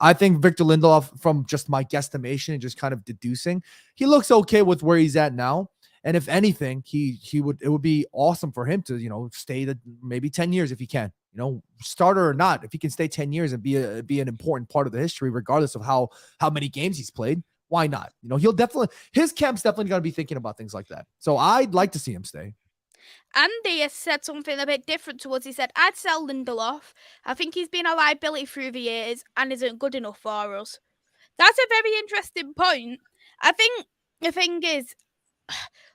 I think Victor Lindelof, from just my guesstimation and just kind of deducing, he looks okay with where he's at now. And if anything, it would be awesome for him to, stay maybe 10 years if he can, starter or not. If he can stay 10 years and be an important part of the history, regardless of how many games he's played, why not? His camp's definitely going to be thinking about things like that. So I'd like to see him stay. Andy has said something a bit different to us. He said, I'd sell Lindelof. I think he's been a liability through the years and isn't good enough for us. That's a very interesting point. I think the thing is,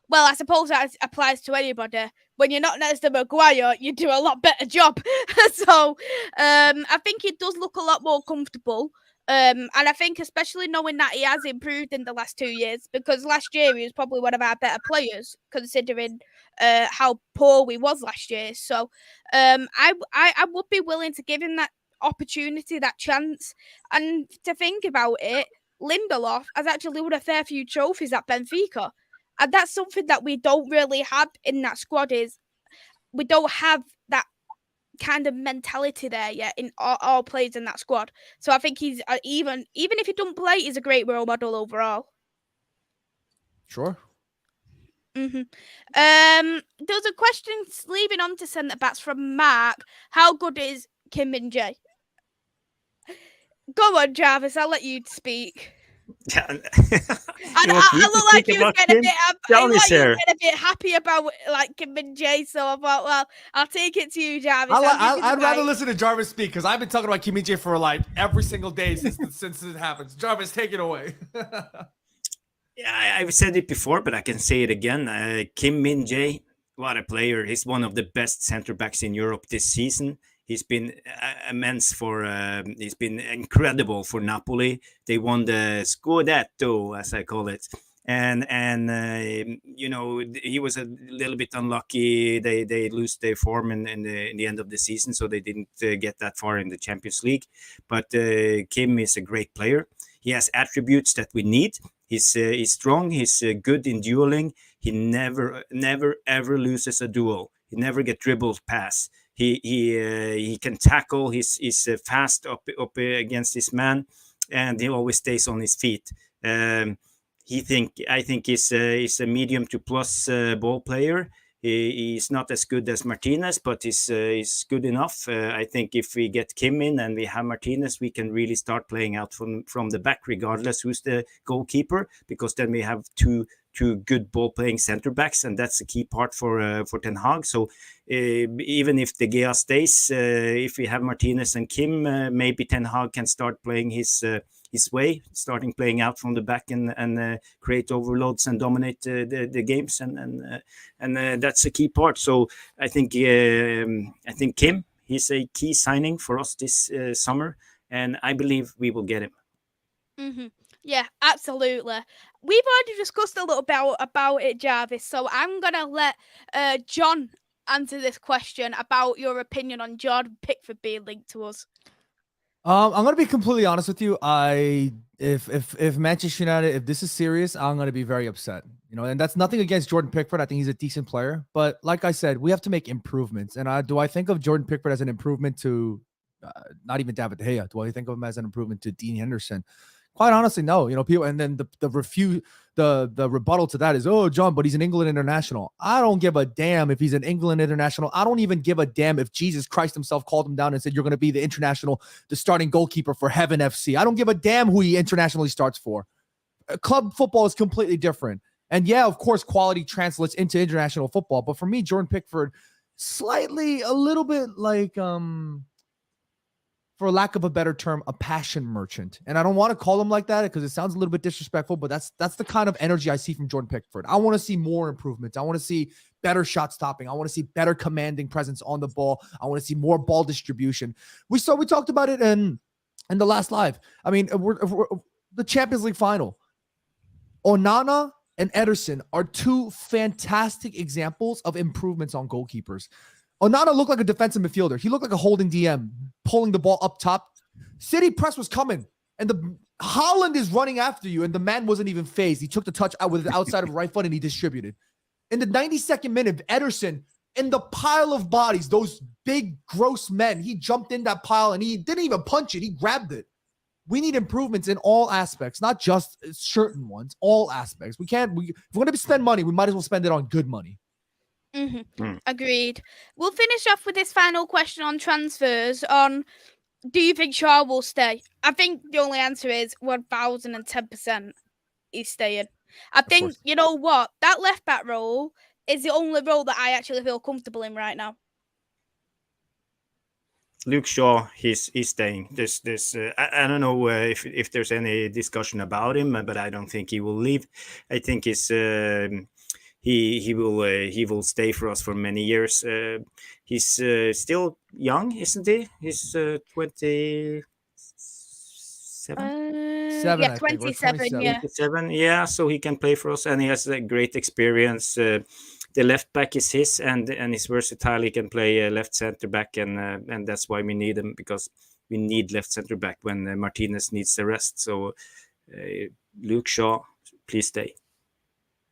well, I suppose that applies to anybody. When you're not next to Maguire, you do a lot better job. So I think he does look a lot more comfortable. And I think, especially knowing that he has improved in the last 2 years, because last year he was probably one of our better players, considering how poor we was last year. So I would be willing to give him that opportunity, that chance. And to think about it, Lindelof has actually won a fair few trophies at Benfica. And that's something that we don't really have in that squad. Is we don't have that kind of mentality there yet in all players in that squad. So I think he's even if he don't play, he's a great role model overall. Sure. Mm-hmm. There's a question leaving on to centre backs from Mark. How good is Kim Min Jae? Go on, Jarvis. I'll let you speak. Yeah. I look like you was getting a bit happy about like Kim Min Jae, so I thought, well, I'll take it to you, Jarvis. I'd rather listen to Jarvis speak, because I've been talking about Kim Min Jae for like every single day since it happens. Jarvis, take it away. Yeah, I've said it before, but I can say it again. Kim Min Jae, what a player! He's one of the best center backs in Europe this season. He's been immense he's been incredible for Napoli. They won the Scudetto, as I call it. and you know, he was a little bit unlucky. They lose their form in the end of the season, so they didn't get that far in the Champions League. But Kim is a great player. He has attributes that we need. He's strong. He's good in dueling. He never ever loses a duel. He never get dribbled past. He can tackle. He's fast up against his man, and he always stays on his feet. I think he's a medium to plus ball player. He's not as good as Martinez, but he's good enough. I think if we get Kim in and we have Martinez, we can really start playing out from the back, regardless who's the goalkeeper, because then we have two good ball playing center backs, and that's a key part for Ten Hag. So even if De Gea stays, if we have Martinez and Kim, maybe Ten Hag can start playing his way, starting playing out from the back and create overloads and dominate the games, and that's a key part. So I think Kim, he's a key signing for us this summer, and I believe we will get him. Mm-hmm. Yeah, absolutely. We've already discussed a little bit about it, Jarvis, so I'm going to let John answer this question about your opinion on Jordan Pickford being linked to us. I'm gonna be completely honest with you. If Manchester United, if this is serious, I'm gonna be very upset. You know, and that's nothing against Jordan Pickford. I think he's a decent player, but like I said, we have to make improvements. And I think of Jordan Pickford as an improvement to not even David De Gea? Do I think of him as an improvement to Dean Henderson? Quite honestly, no. You know, people, and then the rebuttal to that is, oh, John, but he's an England international. I don't give a damn if he's an England international. I don't even give a damn if Jesus Christ himself called him down and said, you're going to be the starting goalkeeper for Heaven FC. I don't give a damn who he internationally starts for. Club football is completely different. And yeah, of course, quality translates into international football. But for me, Jordan Pickford, a little bit like, for lack of a better term, a passion merchant. And I don't want to call him like that because it sounds a little bit disrespectful, but that's the kind of energy I see from Jordan Pickford. I want to see more improvements. I want to see better shot stopping. I want to see better commanding presence on the ball. I want to see more ball distribution. We talked about it in the last live. I mean, the Champions League final. Onana and Ederson are two fantastic examples of improvements on goalkeepers. Onana looked like a defensive midfielder. He looked like a holding DM, pulling the ball up top. City press was coming, and the Holland is running after you, and the man wasn't even phased. He took the touch out with the outside of right foot, and he distributed. In the 92nd minute, Ederson, in the pile of bodies, those big, gross men, he jumped in that pile, and he didn't even punch it. He grabbed it. We need improvements in all aspects, not just certain ones, all aspects. If we're going to spend money, we might as well spend it on good money. Agreed. We'll finish off with this final question on transfers. Do you think Shaw will stay? I think the only answer is 1010% he's staying. I think, you know what? That left back role is the only role that I actually feel comfortable in right now. Luke Shaw, he's staying. I don't know if there's any discussion about him, but I don't think he will leave. I think he will stay for us for many years. He's still young, isn't he? He's 27. Yeah, 27. Yeah. 27. Yeah, so he can play for us, and he has a great experience. The left back is his, and he's versatile. He can play left center back, and that's why we need him, because we need left center back when Martinez needs the rest. So, Luke Shaw, please stay.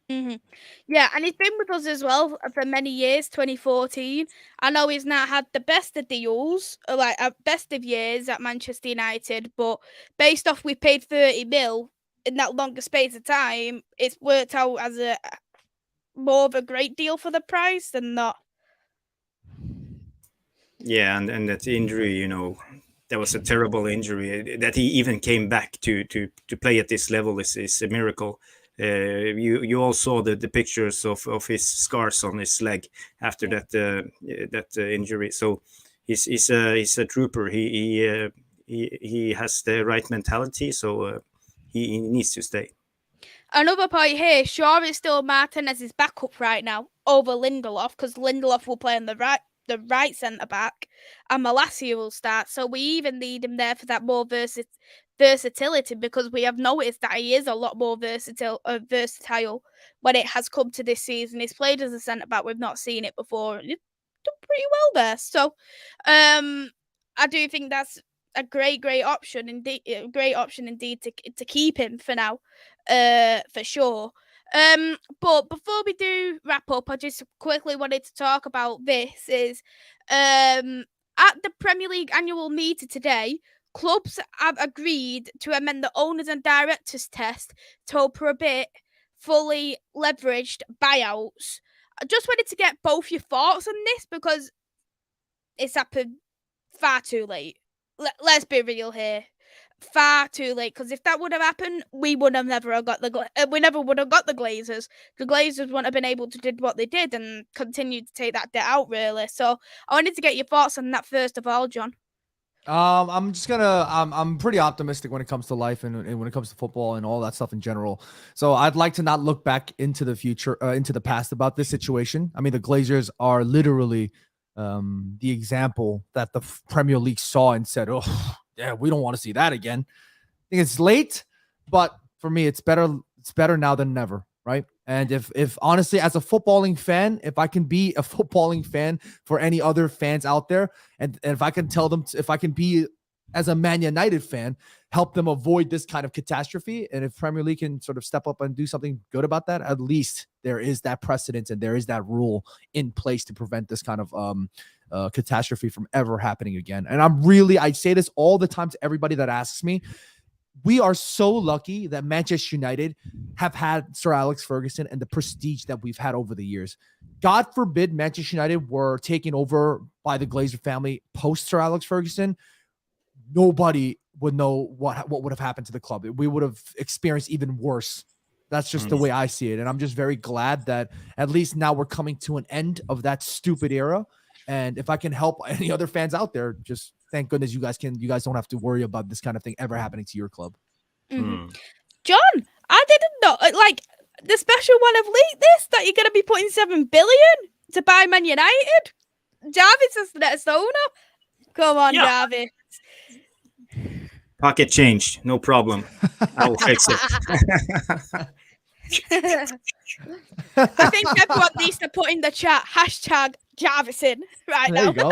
Yeah, and he's been with us as well for many years. 2014. I know he's not had the best of deals, like best of years at Manchester United, but based off we paid 30 mil in that longer space of time, it's worked out as a more of a great deal for the price than not. Yeah, and that injury, you know, that was a terrible injury. That he even came back to play at this level is a miracle. You all saw the pictures of his scars on his leg after that injury. So he's a trooper. He has the right mentality. So he needs to stay. Another point here: Shaw is still Martinez's backup right now over Lindelof, because Lindelof will play on the right centre back, and Malacia will start. So we even need him there for that more versatility, because we have noticed that he is a lot more versatile when it has come to this season. He's played as a centre back. We've not seen it before, and he's done pretty well there. So, I do think that's a great option indeed. A great option indeed to keep him for now, for sure. But before we do wrap up, I just quickly wanted to talk about this. Is at the Premier League annual meeting today, clubs have agreed to amend the owners and directors test to prohibit fully leveraged buyouts. I just wanted to get both your thoughts on this, because it's happened far too late. Let's be real here. Far too late, because if that would have happened, we would have never got we never would have got the Glazers. The Glazers wouldn't have been able to do what they did and continued to take that debt out, really. So I wanted to get your thoughts on that first of all, John. I'm pretty optimistic when it comes to life and when it comes to football and all that stuff in general. So I'd like to not look back into the future, into the past about this situation. I mean, the Glazers are literally the example that the Premier League saw and said, "Oh, yeah, we don't want to see that again." I think it's late, but for me, it's better. It's better now than never, right? And if honestly, as a footballing fan, if I can be a footballing fan for any other fans out there, and if I can tell them, if I can be as a Man United fan, help them avoid this kind of catastrophe, and if Premier League can sort of step up and do something good about that, at least there is that precedent and there is that rule in place to prevent this kind of catastrophe from ever happening again. And I say this all the time to everybody that asks me. We are so lucky that Manchester United have had Sir Alex Ferguson and the prestige that we've had over the years. God forbid Manchester United were taken over by the Glazer family post Sir Alex Ferguson. Nobody would know what would have happened to the club. We would have experienced even worse. That's just the way I see it. And I'm just very glad that at least now we're coming to an end of that stupid era. And if I can help any other fans out there, just thank goodness you guys don't have to worry about this kind of thing ever happening to your club. Mm-hmm. John, I didn't know, like, the special one have leaked this, that you're going to be putting $7 billion to buy Man United. Jarvis is the next owner. Come on, Jarvis. Pocket change, no problem. I'll fix it. I think everyone needs to put in the chat #JarvisIn right there now. You go.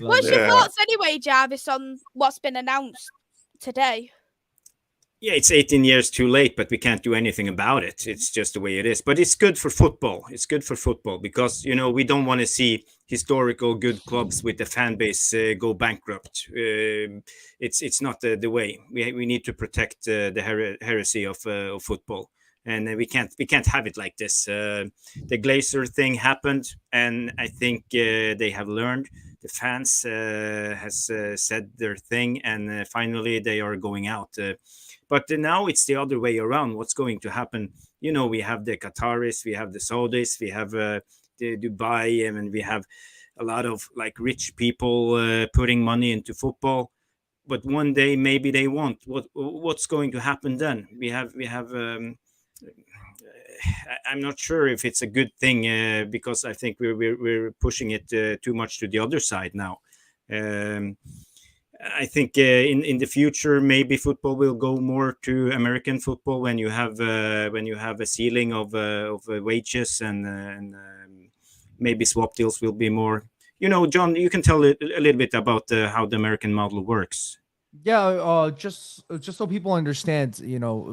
What's your thoughts anyway, Jarvis, on what's been announced today? Yeah, it's 18 years too late, but we can't do anything about it. It's just the way it is. But it's good for football. It's good for football because, we don't want to see historical good clubs with the fan base go bankrupt. It's not the way. We need to protect the heresy of football. And we can't have it like this. The Glazer thing happened, and I think they have learned. The fans has said their thing, and finally they are going out. But now it's the other way around. What's going to happen? We have the Qataris, we have the Saudis, we have the Dubai, and we have a lot of rich people putting money into football. But one day maybe they won't. What's going to happen then? We have. I'm not sure if it's a good thing because I think we're pushing it too much to the other side now. I think in the future maybe football will go more to American football when you have a ceiling of wages and maybe swap deals will be more. John, you can tell a little bit about how the American model works. Yeah, just so people understand,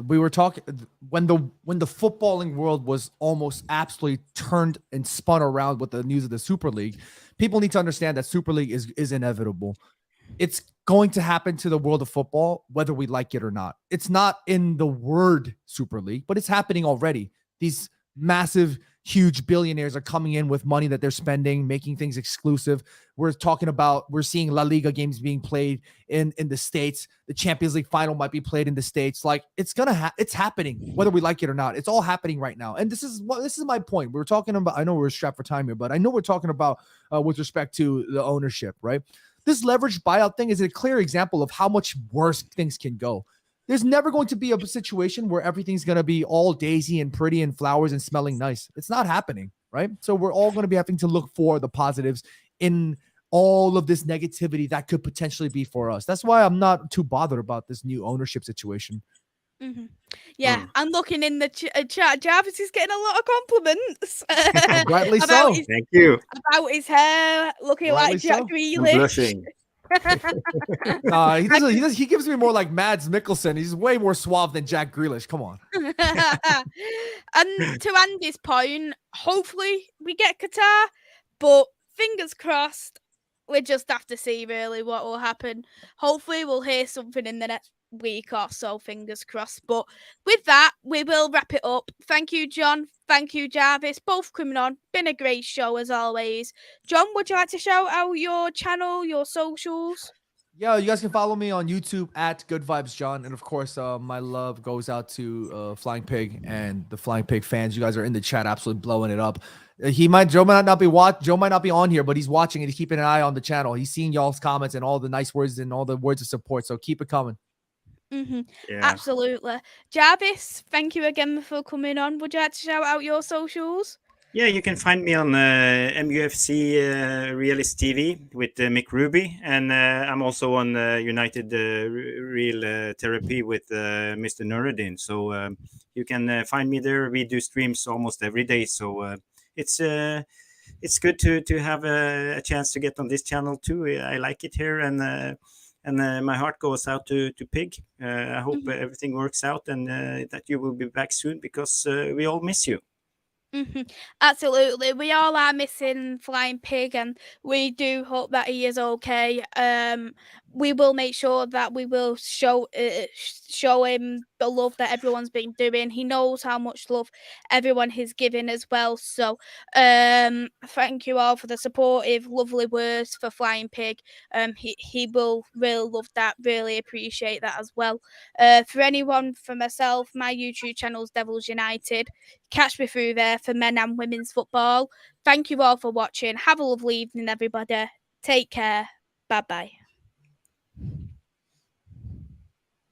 we were talking when the footballing world was almost absolutely turned and spun around with the news of the Super League. People need to understand that Super League is inevitable. It's going to happen to the world of football, whether we like it or not. It's not in the word Super League, but it's happening already. These massive, huge billionaires are coming in with money that they're spending, making things exclusive. We're seeing La Liga games being played in the States. The Champions League final might be played in the States. It's happening, whether we like it or not. It's all happening right now. And this is my point. We're talking about, I know we're strapped for time here, but I know we're talking about with respect to the ownership, right? This leveraged buyout thing is a clear example of how much worse things can go. There's never going to be a situation where everything's going to be all daisy and pretty and flowers and smelling nice. It's not happening, right? So we're all going to be having to look for the positives in all of this negativity that could potentially be for us. That's why I'm not too bothered about this new ownership situation. Mm-hmm. Yeah, I'm looking in the chat. Jarvis is getting a lot of compliments. Rightly about so. his, Thank you. about his hair, looking Rightly like Jack so. I'm Grealish. blushing. He doesn't. He gives me more like Mads Mikkelsen. He's way more suave than Jack Grealish. Come on. And to Andy's point, hopefully we get Qatar, but fingers crossed. We just have to see really what will happen. Hopefully we'll hear something in the next week or so, fingers crossed. But with that, we will wrap it up. Thank you, John. Thank you, Jarvis, both coming on. Been a great show as always. John, would you like to shout out your channel, your socials? Yeah, you guys can follow me on YouTube at Good Vibes John, and of course, my love goes out to Flying Pig and the Flying Pig fans. You guys are in the chat, absolutely blowing it up. Joe might not be on here, but he's watching and he's keeping an eye on the channel. He's seeing y'all's comments and all the nice words and all the words of support. So keep it coming. Mm-hmm. Yeah. Absolutely. Jarvis, thank you again for coming on. Would you like to shout out your socials? Yeah, you can find me on MUFC Realist TV with Mick Ruby, and I'm also on United Real Therapy with Mr. Nuruddin. So you can find me there. We do streams almost every day, so it's good to have a chance to get on this channel too. I like it here, and my heart goes out to Pig. I hope everything works out, and that you will be back soon, because we all miss you. Mm-hmm. Absolutely. We all are missing Flying Pig, and we do hope that he is okay. We will make sure that we will show him the love that everyone's been doing. He knows how much love everyone has given as well. So thank you all for the supportive, lovely words for Flying Pig. He will really love that, really appreciate that as well. For anyone, for myself, my YouTube channel is Devils United. Catch me through there for men and women's football. Thank you all for watching. Have a lovely evening, everybody. Take care. Bye-bye.